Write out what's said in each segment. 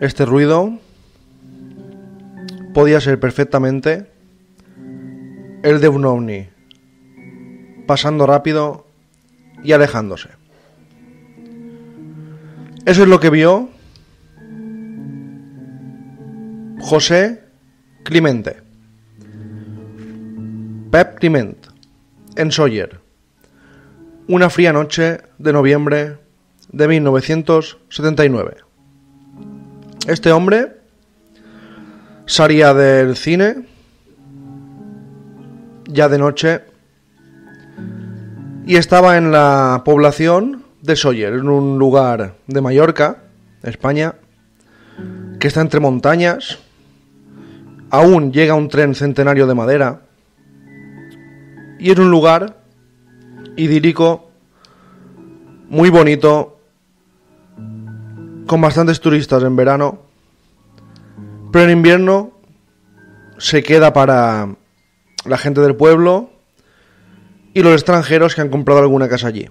Este ruido podía ser perfectamente el de un ovni pasando rápido y alejándose. Eso es lo que vio José Climente, Pep Clement, en Sóller, una fría noche de noviembre de 1979. Este hombre salía del cine ya de noche y estaba en la población de Sóller, en un lugar de Mallorca, España, que está entre montañas. Aún llega un tren centenario de madera y es un lugar idílico, muy bonito, con bastantes turistas en verano, pero en invierno se queda para la gente del pueblo y los extranjeros que han comprado alguna casa allí.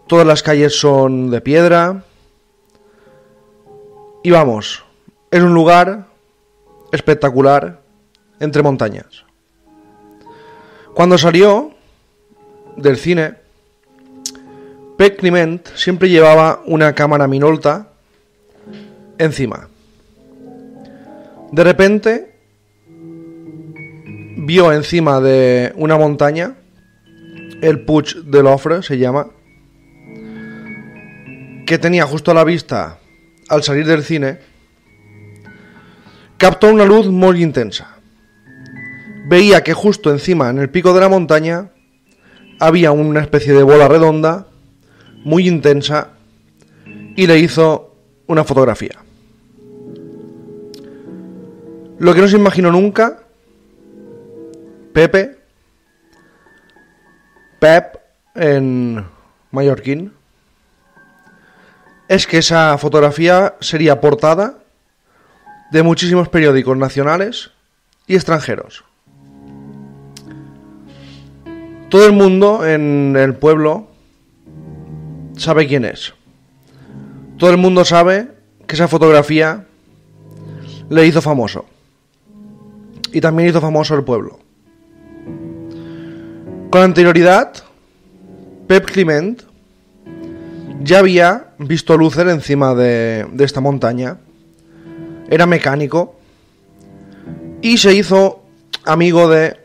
Todas las calles son de piedra y vamos, es un lugar espectacular entre montañas. Cuando salió del cine, Pep Clement siempre llevaba una cámara Minolta encima. De repente vio encima de una montaña, el Puig de l'Ofre se llama, que tenía justo a la vista al salir del cine, captó una luz muy intensa. Veía que justo encima, en el pico de la montaña, había una especie de bola redonda muy intensa y le hizo una fotografía. Lo que no se imaginó nunca Pep en mallorquín, es que esa fotografía sería portada de muchísimos periódicos nacionales y extranjeros. Todo el mundo en el pueblo sabe quién es. Todo el mundo sabe que esa fotografía le hizo famoso. Y también hizo famoso el pueblo. Con anterioridad, Pep Clement ya había visto luces encima de esta montaña. Era mecánico y se hizo amigo de,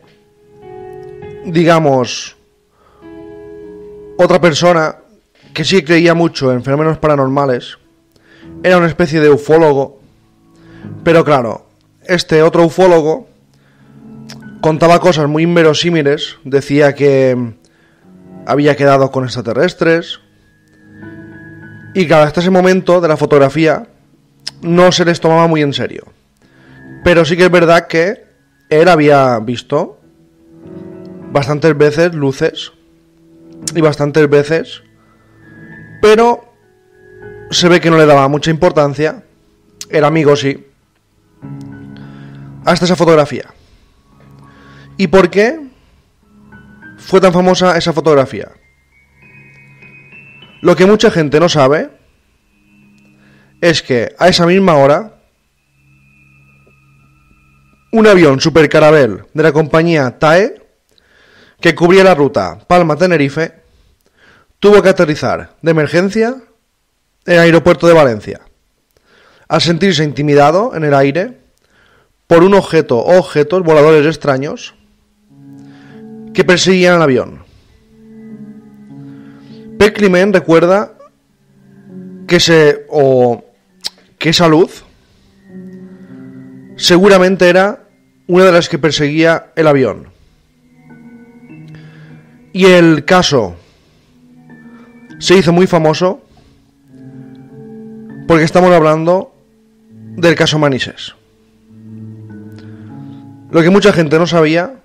digamos, otra persona que sí creía mucho en fenómenos paranormales. Era una especie de ufólogo, pero claro, este otro ufólogo contaba cosas muy inverosímiles. Decía que había quedado con extraterrestres. Y claro, hasta ese momento de la fotografía no se les tomaba muy en serio. Pero sí que es verdad que él había visto bastantes veces luces y bastantes veces, pero se ve que no le daba mucha importancia. El amigo sí, hasta esa fotografía. ¿Y por qué fue tan famosa esa fotografía? Lo que mucha gente no sabe es que a esa misma hora un avión Super Caravelle de la compañía TAE, que cubría la ruta Palma-Tenerife, tuvo que aterrizar de emergencia en el aeropuerto de Valencia, al sentirse intimidado en el aire por un objeto o objetos voladores extraños que perseguían al avión. Pep Clement recuerda que esa luz seguramente era una de las que perseguía el avión. Y el caso se hizo muy famoso porque estamos hablando del caso Manises. Lo que mucha gente no sabía,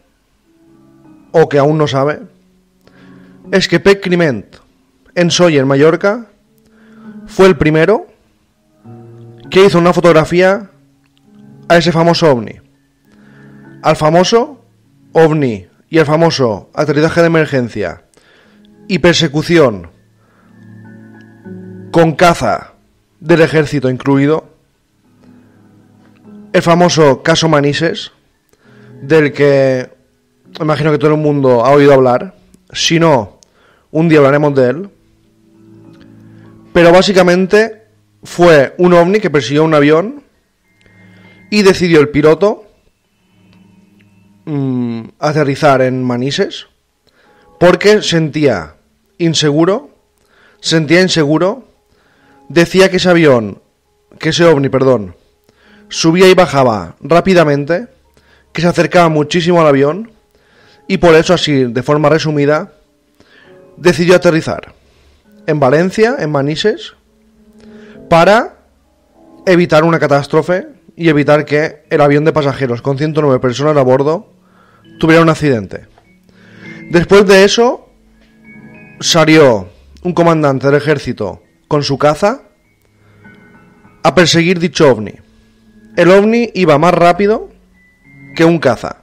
o que aún no sabe, es que Pep Clement en Sóller, en Mallorca, fue el primero que hizo una fotografía a ese famoso ovni. Al famoso ovni y al famoso aterrizaje de emergencia y persecución con caza del ejército incluido, el famoso caso Manises, del que imagino que todo el mundo ha oído hablar. Si no, un día hablaremos de él. Pero básicamente fue un ovni que persiguió un avión y decidió el piloto aterrizar en Manises porque sentía inseguro, decía que ese ovni, subía y bajaba rápidamente, que se acercaba muchísimo al avión y por eso, así de forma resumida, decidió aterrizar en Valencia, en Manises, para evitar una catástrofe y evitar que el avión de pasajeros con 109 personas a bordo tuviera un accidente. Después de eso, salió un comandante del ejército con su caza a perseguir dicho ovni. El ovni iba más rápido que un caza.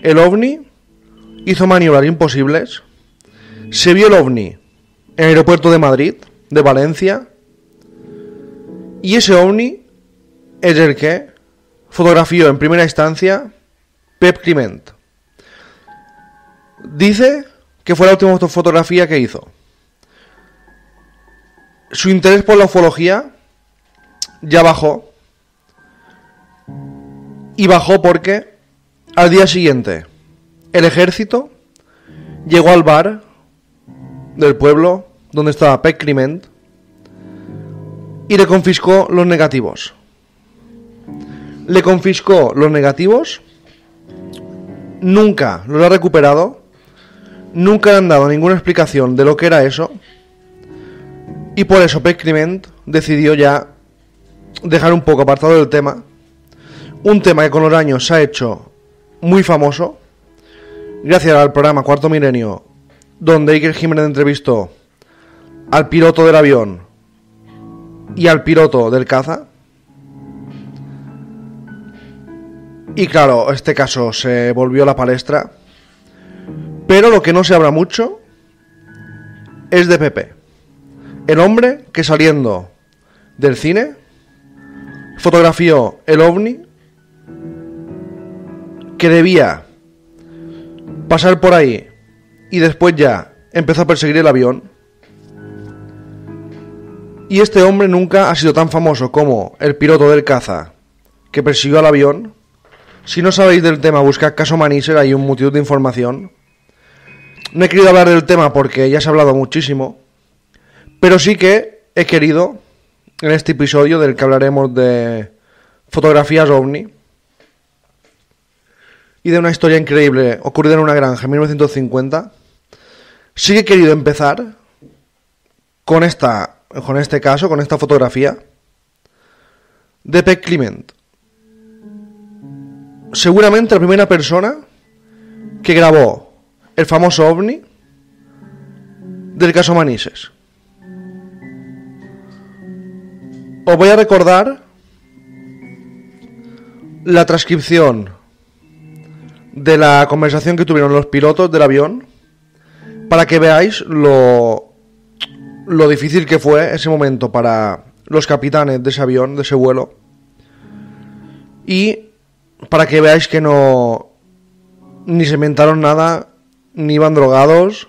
El ovni hizo maniobras imposibles. Se vio el ovni en el aeropuerto de Madrid, de Valencia, y ese ovni es el que fotografió en primera instancia Pep Climent. Dice que fue la última fotografía que hizo. Su interés por la ufología ya bajó. Y bajó porque al día siguiente el ejército llegó al bar del pueblo donde estaba Pep Climent y le confiscó los negativos. Nunca los ha recuperado, nunca le han dado ninguna explicación de lo que era eso, y por eso Pep Climent decidió ya dejar un poco apartado del tema, un tema que con los años se ha hecho muy famoso, gracias al programa Cuarto Milenio, donde Iker Jiménez entrevistó al piloto del avión y al piloto del caza. Y claro, este caso se volvió a la palestra. Pero lo que no se habla mucho es de Pepe, el hombre que saliendo del cine fotografió el ovni, que debía pasar por ahí y después ya empezó a perseguir el avión. Y este hombre nunca ha sido tan famoso como el piloto del caza que persiguió al avión. Si no sabéis del tema, buscad caso Manises, hay un multitud de información. No he querido hablar del tema porque ya se ha hablado muchísimo, pero sí que he querido, en este episodio del que hablaremos de fotografías ovni y de una historia increíble ocurrida en una granja en 1950, sí que he querido empezar con este caso, con esta fotografía de Pep Climent. Seguramente la primera persona que grabó el famoso ovni del caso Manises. Os voy a recordar la transcripción de la conversación que tuvieron los pilotos del avión para que veáis lo difícil que fue ese momento para los capitanes de ese avión, de ese vuelo, y para que veáis que no ni se inventaron nada, ni iban drogados,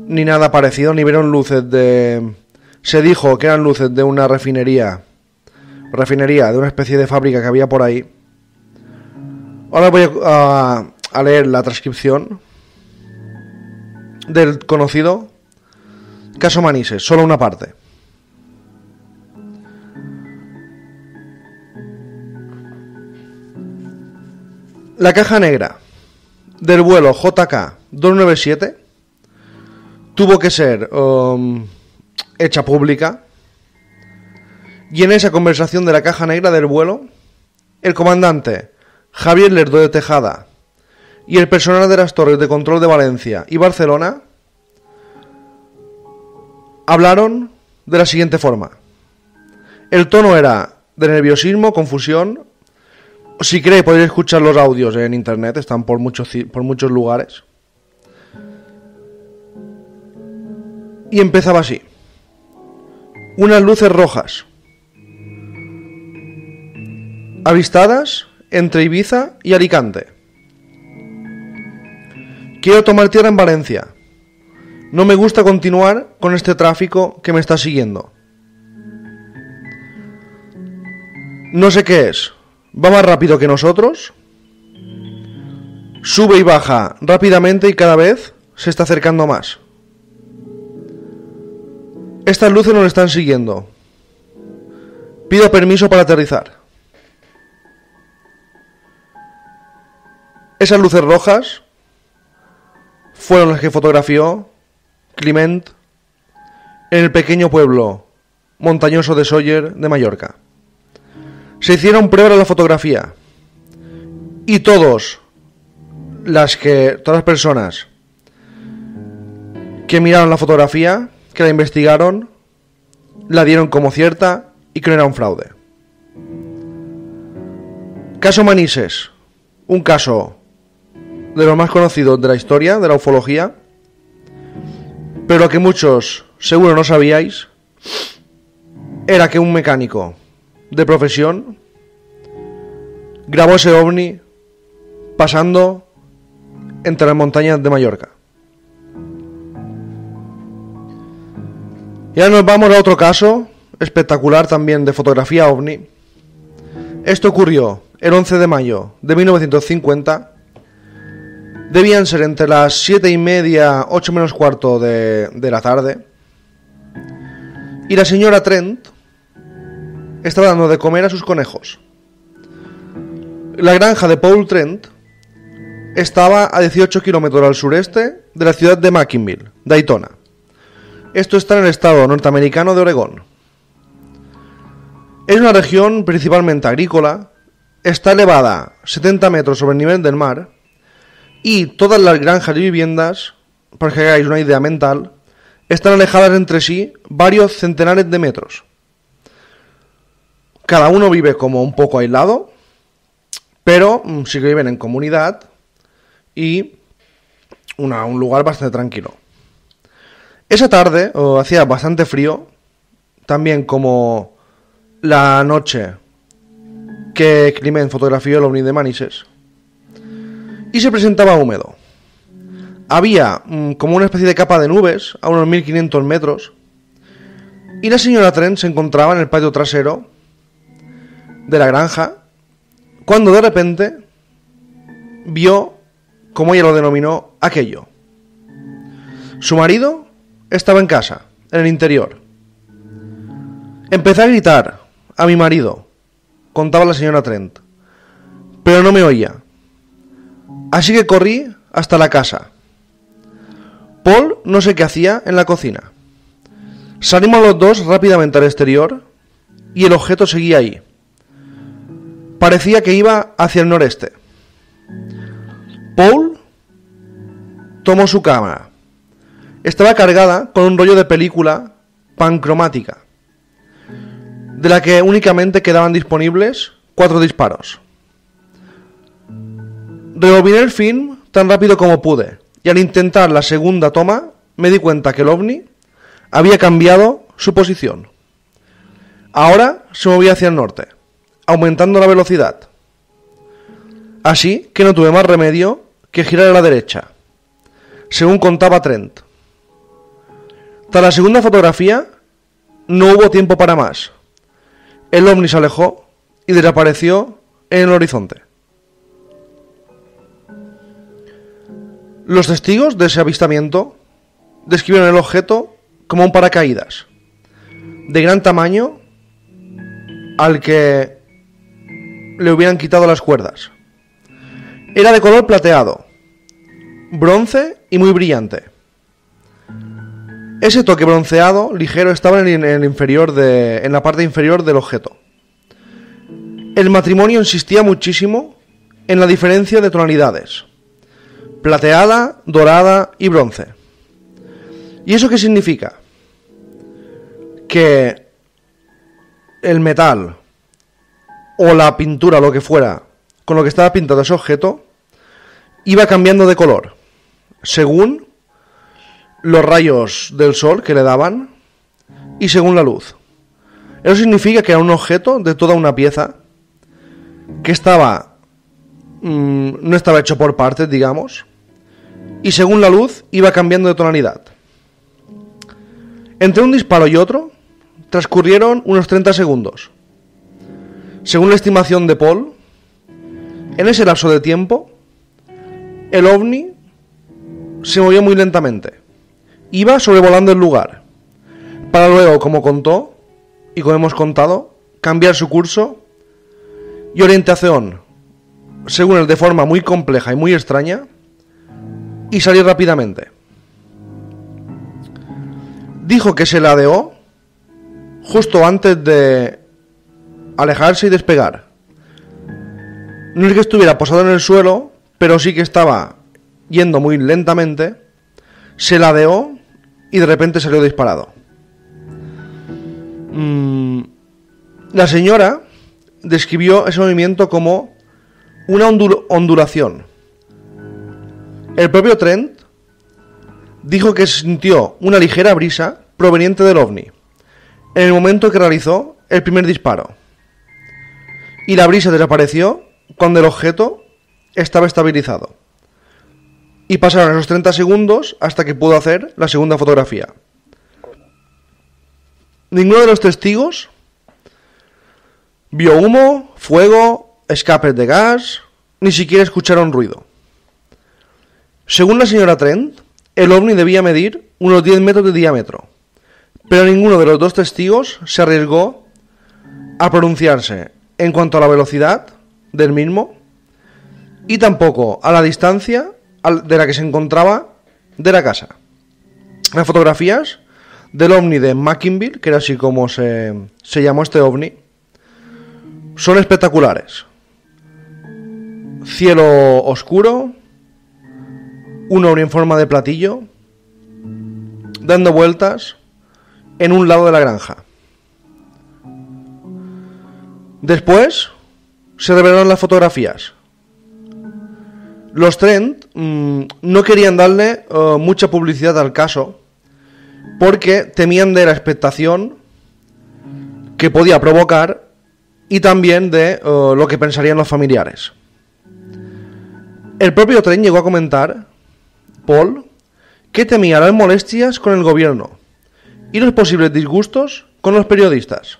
ni nada parecido, ni vieron luces de... Se dijo que eran luces de una refinería, de una especie de fábrica que había por ahí. Ahora voy a leer la transcripción del conocido caso Manises, solo una parte. La caja negra del vuelo JK 297 tuvo que ser hecha pública, y en esa conversación de la caja negra del vuelo, el comandante Javier Lerdo de Tejada y el personal de las torres de control de Valencia y Barcelona hablaron de la siguiente forma. El tono era de nerviosismo, confusión. Si queréis podéis escuchar los audios en internet, están por muchos lugares. Y empezaba así. unas luces rojas avistadas entre Ibiza y Alicante. Quiero tomar tierra en Valencia. No me gusta continuar con este tráfico que me está siguiendo. No sé qué es. ¿Va más rápido que nosotros? Sube y baja rápidamente y cada vez se está acercando más. Estas luces nos están siguiendo. Pido permiso para aterrizar. Esas luces rojas fueron las que fotografió Climent en el pequeño pueblo montañoso de Sóller de Mallorca. Se hicieron pruebas de la fotografía y todas las personas que miraron la fotografía, que la investigaron, la dieron como cierta y que no era un fraude. Caso Manises, un caso de los más conocidos de la historia de la ufología, pero lo que muchos seguro no sabíais era que un mecánico de profesión grabó ese ovni pasando entre las montañas de Mallorca. Y ahora nos vamos a otro caso espectacular también de fotografía ovni. Esto ocurrió el 11 de mayo de 1950. Debían ser entre las 7:30, 8 menos cuarto de la tarde. Y la señora Trent estaba dando de comer a sus conejos. La granja de Paul Trent estaba a 18 kilómetros al sureste de la ciudad de McKinnville, Daytona. Esto está en el estado norteamericano de Oregón. Es una región principalmente agrícola, está elevada 70 metros sobre el nivel del mar y todas las granjas y viviendas, para que hagáis una idea mental, están alejadas entre sí varios centenares de metros. Cada uno vive como un poco aislado, pero sí que viven en comunidad y un lugar bastante tranquilo. Esa tarde hacía bastante frío, también como la noche que Climent fotografió el ovni de Manises, y se presentaba húmedo. Había como una especie de capa de nubes a unos 1500 metros y la señora Trent se encontraba en el patio trasero de la granja cuando de repente vio, como ella lo denominó, aquello. Su marido estaba en casa, en el interior. Empecé a gritar a mi marido, contaba la señora Trent, pero no me oía. Así que corrí hasta la casa. Paul no sé qué hacía en la cocina. Salimos los dos rápidamente al exterior y el objeto seguía ahí. Parecía que iba hacia el noreste. Paul tomó su cámara. Estaba cargada con un rollo de película pancromática, de la que únicamente quedaban disponibles 4 disparos. Rebobiné el film tan rápido como pude, y al intentar la segunda toma me di cuenta que el ovni había cambiado su posición. Ahora se movía hacia el norte, aumentando la velocidad. Así que no tuve más remedio que girar a la derecha, según contaba Trent. Tras la segunda fotografía, no hubo tiempo para más. El ovni se alejó y desapareció en el horizonte. Los testigos de ese avistamiento describieron el objeto como un paracaídas de gran tamaño al que le hubieran quitado las cuerdas. Era de color plateado, bronce y muy brillante. Ese toque bronceado ligero estaba en la parte inferior del objeto. El matrimonio insistía muchísimo en la diferencia de tonalidades: plateada, dorada y bronce. ¿Y eso qué significa? Que el metal o la pintura, lo que fuera, con lo que estaba pintado ese objeto, iba cambiando de color según los rayos del sol que le daban y según la luz. Eso significa que era un objeto de toda una pieza que no estaba hecho por partes, digamos, y según la luz iba cambiando de tonalidad. Entre un disparo y otro transcurrieron unos 30 segundos. Según la estimación de Paul, en ese lapso de tiempo, el ovni se movió muy lentamente. Iba sobrevolando el lugar, para luego, como contó, y como hemos contado, cambiar su curso y orientación, según él, de forma muy compleja y muy extraña, y salir rápidamente. Dijo que se ladeó justo antes de alejarse y despegar. No es que estuviera posado en el suelo, pero sí que estaba yendo muy lentamente, se ladeó y de repente salió disparado. La señora describió ese movimiento como una ondulación. El propio Trent dijo que sintió una ligera brisa proveniente del ovni en el momento que realizó el primer disparo, y la brisa desapareció cuando el objeto estaba estabilizado, y pasaron esos 30 segundos hasta que pudo hacer la segunda fotografía. Ninguno de los testigos vio humo, fuego, escapes de gas, ni siquiera escucharon ruido. Según la señora Trent, el ovni debía medir unos 10 metros de diámetro, pero ninguno de los dos testigos se arriesgó a pronunciarse en cuanto a la velocidad del mismo y tampoco a la distancia de la que se encontraba de la casa. Las fotografías del ovni de Mackinville, que era así como se llamó este ovni, son espectaculares. Cielo oscuro, un ovni en forma de platillo, dando vueltas en un lado de la granja. Después se revelaron las fotografías. Los Trent no querían darle mucha publicidad al caso porque temían de la expectación que podía provocar y también de lo que pensarían los familiares. El propio Trent llegó a comentar, Paul, que temía las molestias con el gobierno y los posibles disgustos con los periodistas.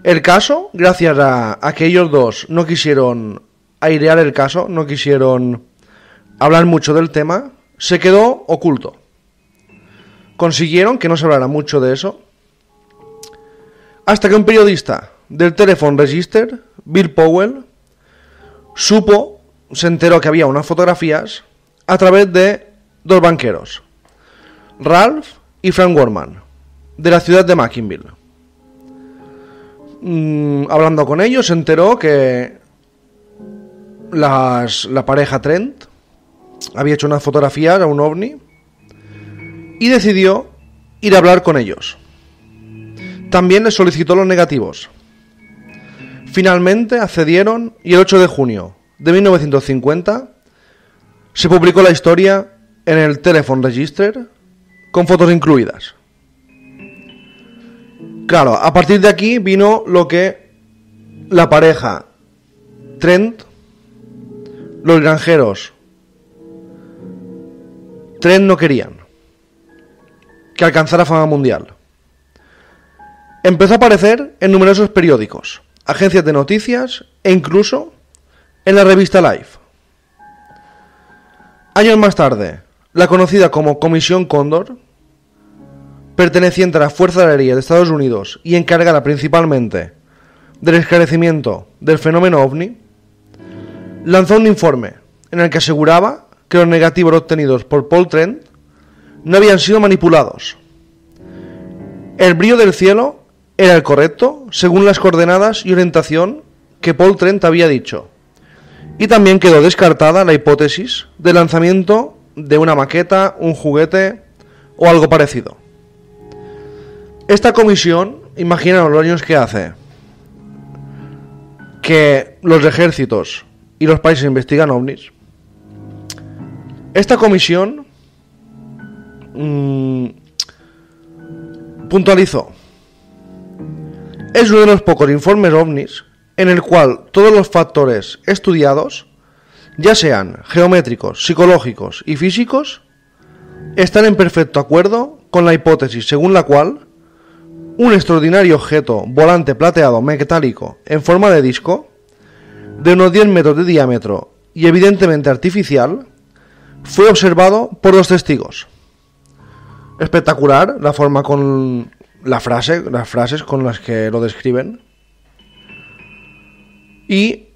El caso, gracias a que ellos dos no quisieron airear el caso, no quisieron hablar mucho del tema, se quedó oculto. Consiguieron que no se hablara mucho de eso, hasta que un periodista del Telephone Register, Bill Powell, se enteró que había unas fotografías a través de dos banqueros, Ralph y Frank Worman, de la ciudad de Mackinville. Hablando con ellos, se enteró que la pareja Trent había hecho unas fotografías a un ovni y decidió ir a hablar con ellos. También les solicitó los negativos. Finalmente accedieron y el 8 de junio de 1950 se publicó la historia en el Telephone Register con fotos incluidas. Claro, a partir de aquí vino lo que la pareja Trent, los granjeros Trent no querían, que alcanzara fama mundial. Empezó a aparecer en numerosos periódicos, agencias de noticias e incluso en la revista Life. Años más tarde, la conocida como Comisión Cóndor, perteneciente a la Fuerza Aérea de Estados Unidos y encargada principalmente del esclarecimiento del fenómeno ovni, lanzó un informe en el que aseguraba que los negativos obtenidos por Paul Trent no habían sido manipulados. El brillo del cielo era el correcto según las coordenadas y orientación que Paul Trent había dicho, y también quedó descartada la hipótesis de lanzamiento de una maqueta, un juguete o algo parecido. Esta comisión, imaginaos los años que hace que los ejércitos y los países investigan ovnis. Esta comisión puntualizó es uno de los pocos informes ovnis en el cual todos los factores estudiados, ya sean geométricos, psicológicos y físicos, están en perfecto acuerdo con la hipótesis según la cual un extraordinario objeto volante plateado metálico en forma de disco, de unos 10 metros de diámetro y evidentemente artificial, fue observado por 2 testigos. Espectacular la forma con las frases con las que lo describen. Y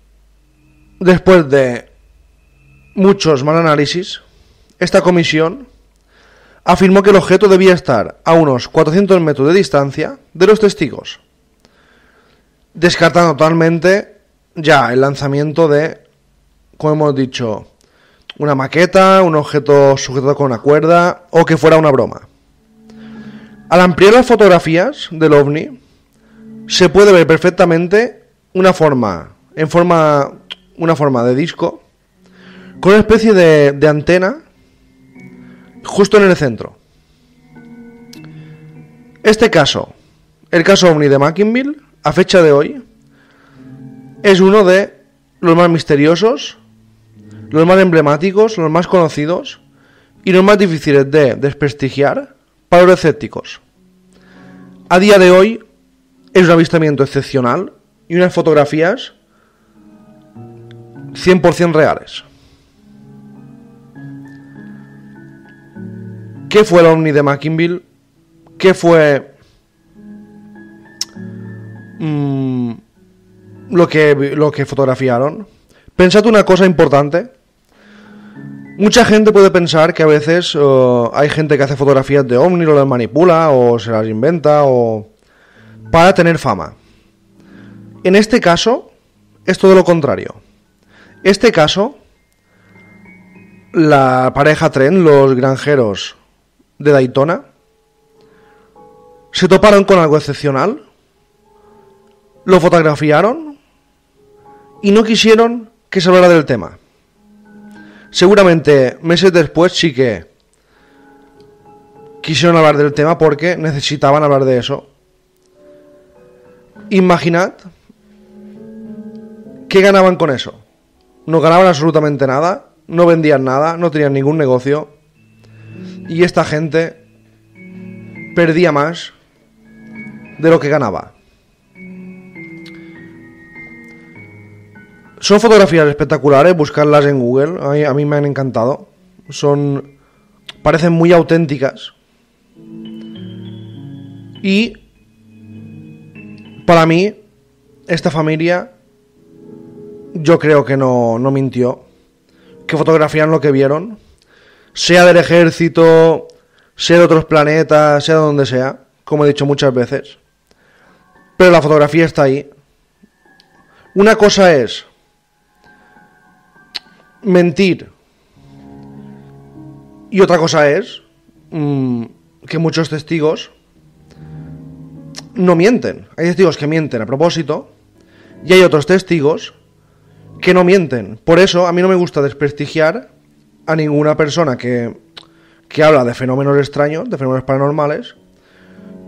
después de muchos mal análisis, esta comisión afirmó que el objeto debía estar a unos 400 metros de distancia de los testigos, descartando totalmente ya el lanzamiento de, como hemos dicho, una maqueta, un objeto sujetado con una cuerda o que fuera una broma. Al ampliar las fotografías del ovni, se puede ver perfectamente una forma de disco con una especie de antena justo en el centro. Este caso, el caso ovni de Mackinville, a fecha de hoy, es uno de los más misteriosos, los más emblemáticos, los más conocidos y los más difíciles de desprestigiar para los escépticos. A día de hoy es un avistamiento excepcional y unas fotografías 100% reales. ¿Qué fue el ovni de Mackinville? ¿Qué fue lo que fotografiaron? Pensad una cosa importante. Mucha gente puede pensar que a veces hay gente que hace fotografías de ovnis o las manipula o se las inventa o para tener fama. En este caso es todo lo contrario. Este caso, la pareja Trent, los granjeros de Daytona, se toparon con algo excepcional, lo fotografiaron y no quisieron que se hablara del tema. Seguramente meses después sí que quisieron hablar del tema porque necesitaban hablar de eso. Imaginad qué ganaban con eso. No ganaban absolutamente nada, no vendían nada, no tenían ningún negocio. Y esta gente perdía más de lo que ganaba. Son fotografías espectaculares, buscarlas en Google, a mí me han encantado. Parecen muy auténticas. Y para mí, esta familia, yo creo que no mintió, que fotografiaron lo que vieron, sea del ejército, sea de otros planetas, sea de donde sea, como he dicho muchas veces. Pero la fotografía está ahí. Una cosa es mentir y otra cosa es que muchos testigos no mienten. Hay testigos que mienten a propósito y hay otros testigos que no mienten. Por eso a mí no me gusta desprestigiar a ninguna persona que habla de fenómenos extraños, de fenómenos paranormales,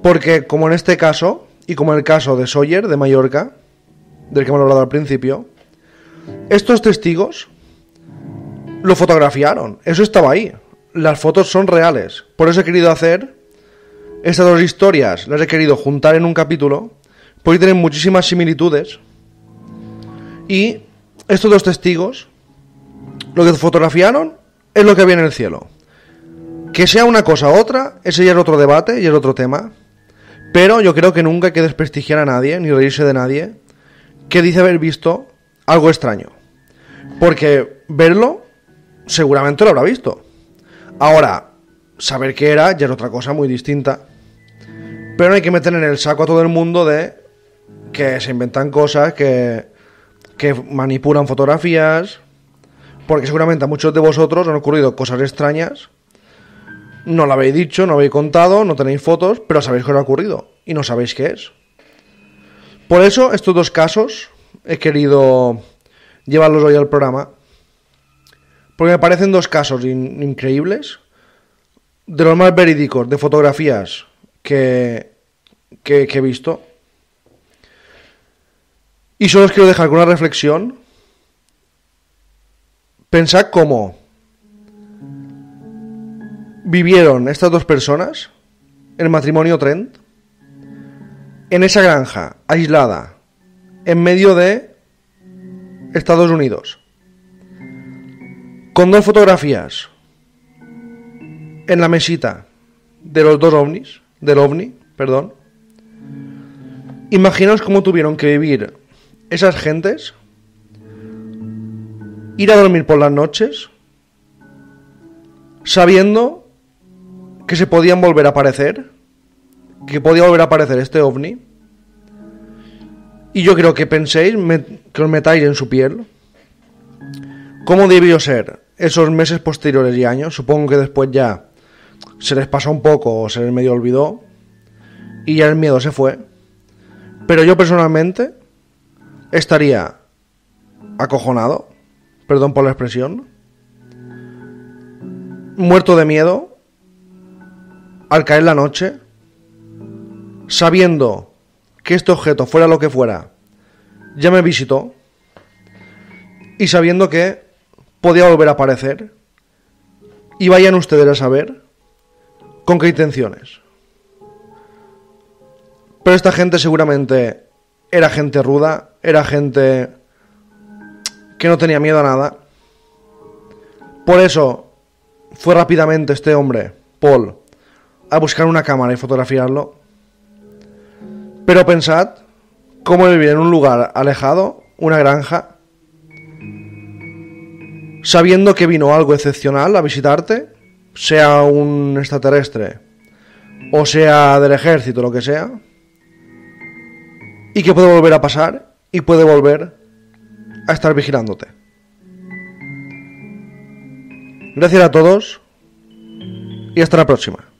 porque como en este caso y como en el caso de Sawyer de Mallorca, del que hemos hablado al principio, estos testigos lo fotografiaron, eso estaba ahí, las fotos son reales. Por eso he querido hacer estas dos historias, las he querido juntar en un capítulo, porque tienen muchísimas similitudes. Y estos dos testigos, lo que fotografiaron es lo que había en el cielo. Que sea una cosa u otra, ese ya es otro debate y es otro tema. Pero yo creo que nunca hay que desprestigiar a nadie, ni reírse de nadie, que dice haber visto algo extraño. Porque verlo, seguramente lo habrá visto. Ahora, saber qué era ya es otra cosa muy distinta. Pero no hay que meter en el saco a todo el mundo de que se inventan cosas, que manipulan fotografías, porque seguramente a muchos de vosotros han ocurrido cosas extrañas. No lo habéis dicho, no lo habéis contado, no tenéis fotos, pero sabéis que os ha ocurrido y no sabéis qué es. Por eso, estos dos casos he querido llevarlos hoy al programa, porque me parecen dos casos increíbles, de los más verídicos de fotografías que he visto. Y solo os quiero dejar con una reflexión. Pensad cómo vivieron estas dos personas, el matrimonio Trent, en esa granja aislada, en medio de Estados Unidos, con dos fotografías en la mesita de los dos ovnis, del ovni, perdón. Imaginaos cómo tuvieron que vivir esas gentes, ir a dormir por las noches, sabiendo que se podían volver a aparecer, que podía volver a aparecer este ovni. Y yo quiero que penséis, que os metáis en su piel, cómo debió ser esos meses posteriores y años. Supongo que después ya se les pasó un poco o se les medio olvidó y ya el miedo se fue. Pero yo personalmente estaría acojonado, perdón por la expresión, muerto de miedo al caer la noche, sabiendo que este objeto, fuera lo que fuera, ya me visitó y sabiendo que podía volver a aparecer. Y vayan ustedes a saber con qué intenciones. Pero esta gente seguramente era gente ruda, era gente que no tenía miedo a nada. Por eso fue rápidamente este hombre, Paul, a buscar una cámara y fotografiarlo. Pero pensad cómo vivir en un lugar alejado, una granja, sabiendo que vino algo excepcional a visitarte, sea un extraterrestre o sea del ejército, lo que sea, y que puede volver a pasar y puede volver a estar vigilándote. Gracias a todos y hasta la próxima.